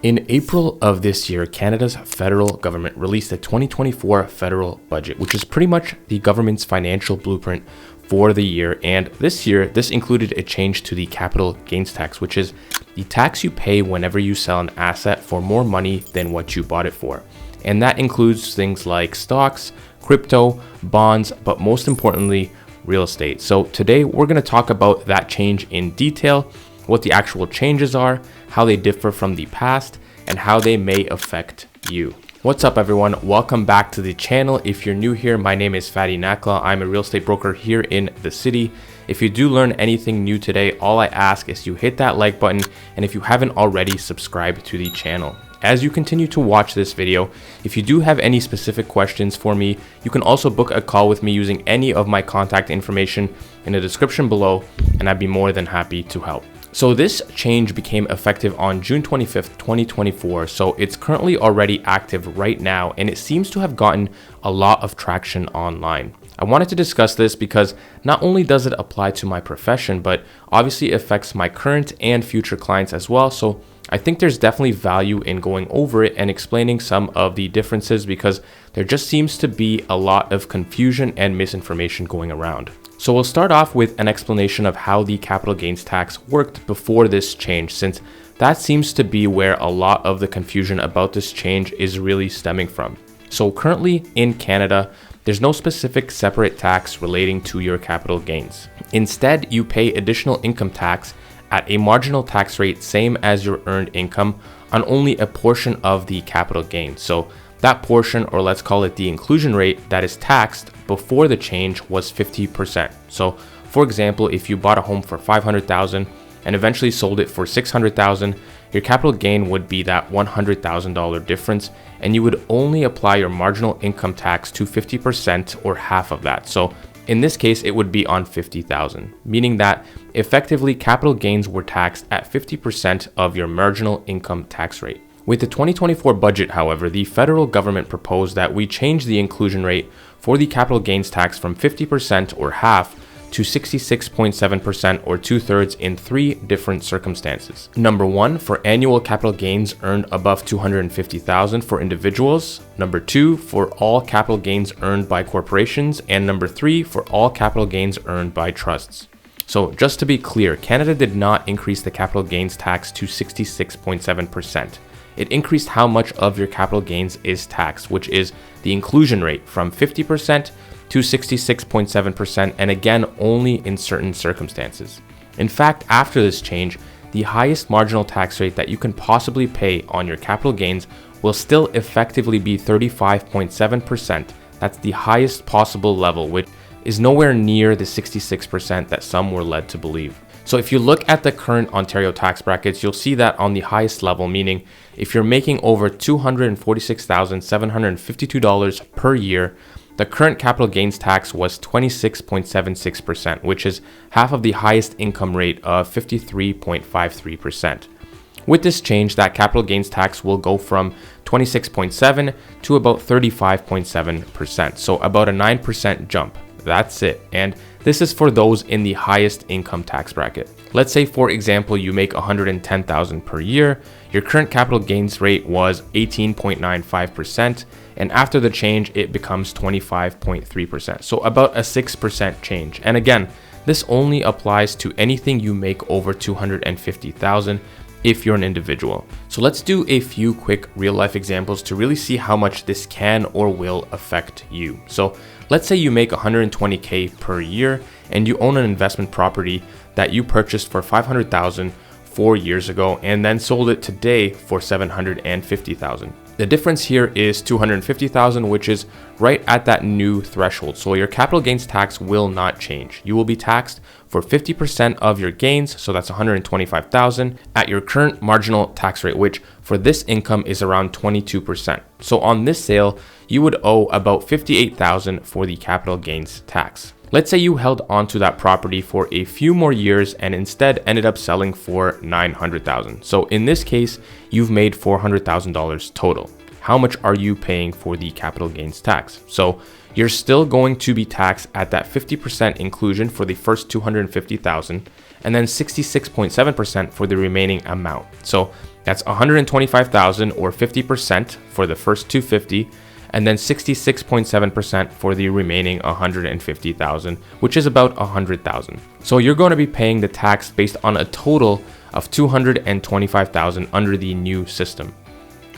In April of this year, Canada's federal government released the 2024 federal budget, which is pretty much the government's financial blueprint for the year. And this year, this included a change to the capital gains tax, which is the tax you pay whenever you sell an asset for more money than what you bought it for. And that includes things like stocks, crypto, bonds, but most importantly, real estate. So today we're going to talk about that change in detail, what the actual changes are, how they differ from the past, and how they may affect you. What's up everyone? Welcome back to the channel. If you're new here, my name is Fady Nakhla. I'm a real estate broker here in the city. If you do learn anything new today, all I ask is you hit that like button, and if you haven't already, subscribe to the channel. As you continue to watch this video, if you do have any specific questions for me, you can also book a call with me using any of my contact information in the description below, and I'd be more than happy to help. So this change became effective on June 25th, 2024. So it's currently already active right now, and it seems to have gotten a lot of traction online. I wanted to discuss this because not only does it apply to my profession, but obviously affects my current and future clients as well. So I think there's definitely value in going over it and explaining some of the differences because there just seems to be a lot of confusion and misinformation going around. So we'll start off with an explanation of how the capital gains tax worked before this change, since that seems to be where a lot of the confusion about this change is really stemming from. So currently in Canada, there's no specific separate tax relating to your capital gains. Instead, you pay additional income tax at a marginal tax rate same as your earned income on only a portion of the capital gain. So that portion, or let's call it the inclusion rate, that is taxed before the change was 50%. So for example, if you bought a home for $500,000 and eventually sold it for $600,000, your capital gain would be that $100,000 difference, and you would only apply your marginal income tax to 50% or half of that. So in this case, it would be on $50,000, meaning that effectively capital gains were taxed at 50% of your marginal income tax rate. With the 2024 budget, however, the federal government proposed that we change the inclusion rate for the capital gains tax from 50% or half to 66.7% or 2/3 in three different circumstances. Number one, for annual capital gains earned above $250,000 for individuals. Number two, for all capital gains earned by corporations. And number three, for all capital gains earned by trusts. So just to be clear, Canada did not increase the capital gains tax to 66.7%. It increased how much of your capital gains is taxed, which is the inclusion rate from 50% to 66.7%, and again, only in certain circumstances. In fact, after this change, the highest marginal tax rate that you can possibly pay on your capital gains will still effectively be 35.7%. That's the highest possible level, which is nowhere near the 66% that some were led to believe. So if you look at the current Ontario tax brackets, you'll see that on the highest level, meaning if you're making over $246,752 per year, the current capital gains tax was 26.76%, which is half of the highest income rate of 53.53%. With this change, that capital gains tax will go from 26.7 to about 35.7%, so about a 9% jump. That's it. And this is for those in the highest income tax bracket. Let's say, for example, you make $110,000 per year. Your current capital gains rate was 18.95%, and after the change, it becomes 25.3%. So about a 6% change. And again, this only applies to anything you make over $250,000 if you're an individual. So let's do a few quick real life examples to really see how much this can or will affect you. So let's say you make $120K per year and you own an investment property that you purchased for $500,000 4 years ago and then sold it today for $750,000. The difference here is $250,000, which is right at that new threshold. So your capital gains tax will not change. You will be taxed for 50% of your gains, so that's $125,000 at your current marginal tax rate, which for this income is around 22%. So on this sale, you would owe about $58,000 for the capital gains tax. Let's say you held onto that property for a few more years and instead ended up selling for $900,000. So in this case, you've made $400,000 total. How much are you paying for the capital gains tax? So you're still going to be taxed at that 50% inclusion for the first $250,000 and then 66.7% for the remaining amount. So That's $125,000 or 50% for the first $250,000, and then 66.7% for the remaining $150,000, which is about $100,000. So you're going to be paying the tax based on a total of $225,000 under the new system.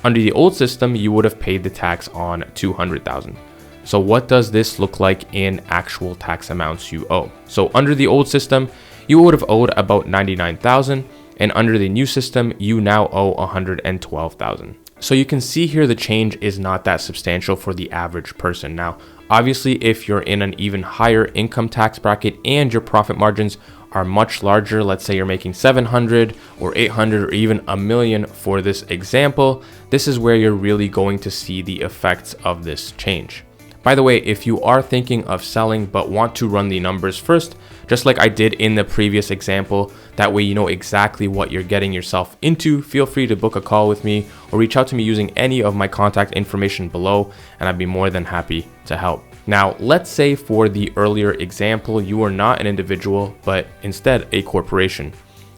Under the old system, you would have paid the tax on $200,000. So what does this look like in actual tax amounts you owe? So under the old system, you would have owed about $99,000, and under the new system, you now owe $112,000. So you can see here the change is not that substantial for the average person. Now, obviously, if you're in an even higher income tax bracket and your profit margins are much larger, let's say you're making 700 or 800 or even $1 million for this example, this is where you're really going to see the effects of this change. By the way, if you are thinking of selling but want to run the numbers first, just like I did in the previous example, that way you know exactly what you're getting yourself into, feel free to book a call with me or reach out to me using any of my contact information below, and I'd be more than happy to help. Now, let's say for the earlier example, you are not an individual, but instead a corporation.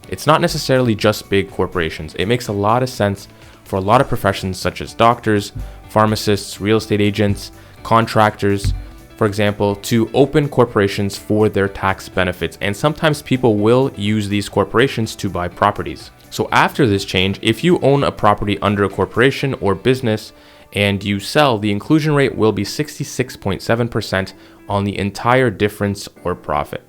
It's not necessarily just big corporations. It makes a lot of sense for a lot of professions such as doctors, pharmacists, real estate agents, contractors, for example, to open corporations for their tax benefits. And sometimes people will use these corporations to buy properties. So after this change, if you own a property under a corporation or business and you sell, the inclusion rate will be 66.7% on the entire difference or profit.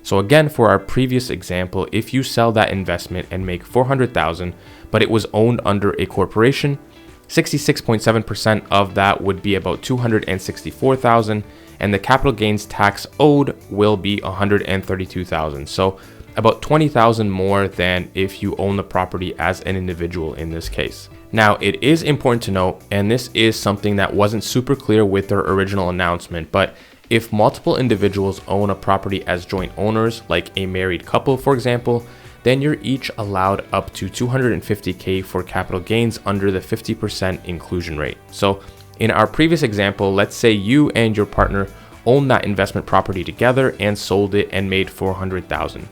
So again, for our previous example, if you sell that investment and make $400,000, but it was owned under a corporation, 66.7% of that would be about $264,000, and the capital gains tax owed will be $132,000. So about $20,000 more than if you own the property as an individual in this case. Now, it is important to note, and this is something that wasn't super clear with their original announcement, but if multiple individuals own a property as joint owners, like a married couple, for example, then you're each allowed up to $250K for capital gains under the 50% inclusion rate. So in our previous example, let's say you and your partner own that investment property together and sold it and made $400,000.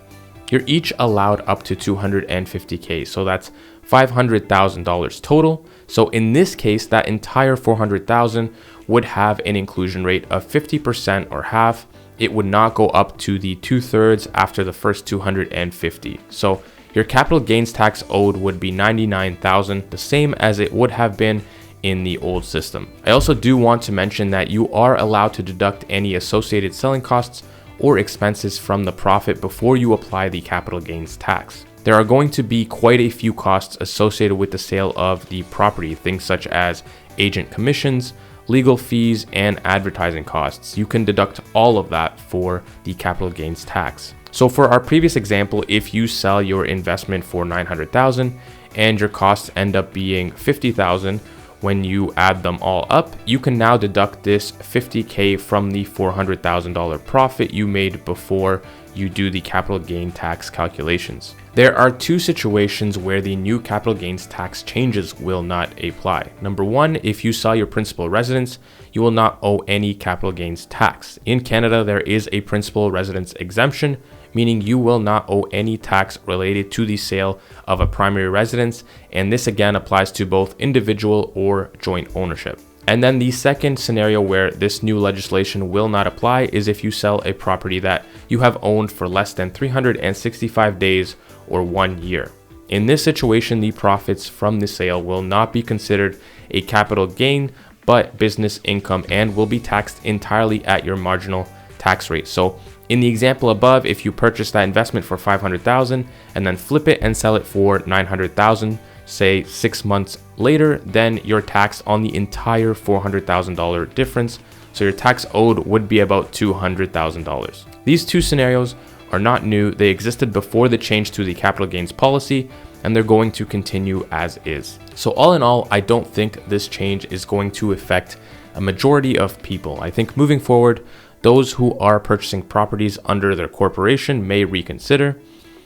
You're each allowed up to $250K. So that's $500,000 total. So in this case, that entire $400,000 would have an inclusion rate of 50% or half. It would not go up to the 2/3 after the first $250. So your capital gains tax owed would be $99,000, the same as it would have been in the old system. I also do want to mention that you are allowed to deduct any associated selling costs or expenses from the profit before you apply the capital gains tax. There are going to be quite a few costs associated with the sale of the property, things such as agent commissions, legal fees, and advertising costs. You can deduct all of that for the capital gains tax. So for our previous example, if you sell your investment for $900,000 and your costs end up being $50,000, when you add them all up, you can now deduct this $50K from the $400,000 profit you made before you do the capital gain tax calculations. There are two situations where the new capital gains tax changes will not apply. Number one, if you sell your principal residence, you will not owe any capital gains tax. In Canada, there is a principal residence exemption, meaning you will not owe any tax related to the sale of a primary residence, and this again applies to both individual or joint ownership. And then the second scenario where this new legislation will not apply is if you sell a property that you have owned for less than 365 days or 1 year. In this situation, the profits from the sale will not be considered a capital gain, but business income, and will be taxed entirely at your marginal tax rate. So in the example above, if you purchase that investment for $500,000 and then flip it and sell it for $900,000, say 6 months later, then you're taxed on the entire $400,000 difference. So your tax owed would be about $200,000. These two scenarios are not new. They existed before the change to the capital gains policy, and they're going to continue as is. So all in all, I don't think this change is going to affect a majority of people. I think moving forward, those who are purchasing properties under their corporation may reconsider.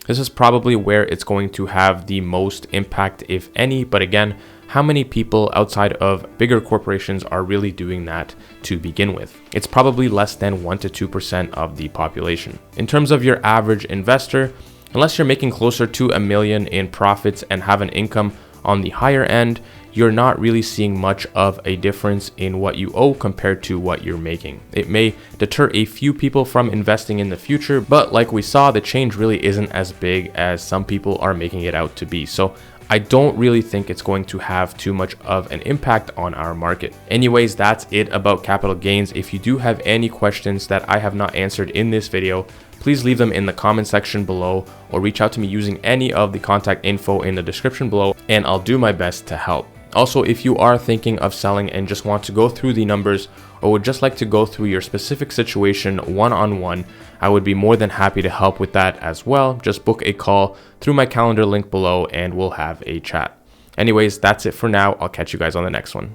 This is probably where it's going to have the most impact, if any. But again, how many people outside of bigger corporations are really doing that to begin with? It's probably less than 1 to 2% of the population. In terms of your average investor, unless you're making closer to $1 million in profits and have an income on the higher end, you're not really seeing much of a difference in what you owe compared to what you're making. It may deter a few people from investing in the future, but like we saw, the change really isn't as big as some people are making it out to be. So I don't really think it's going to have too much of an impact on our market. Anyways, that's it about capital gains. If you do have any questions that I have not answered in this video, please leave them in the comment section below or reach out to me using any of the contact info in the description below, and I'll do my best to help. Also, if you are thinking of selling and just want to go through the numbers or would just like to go through your specific situation one-on-one, I would be more than happy to help with that as well. Just book a call through my calendar link below and we'll have a chat. Anyways, that's it for now. I'll catch you guys on the next one.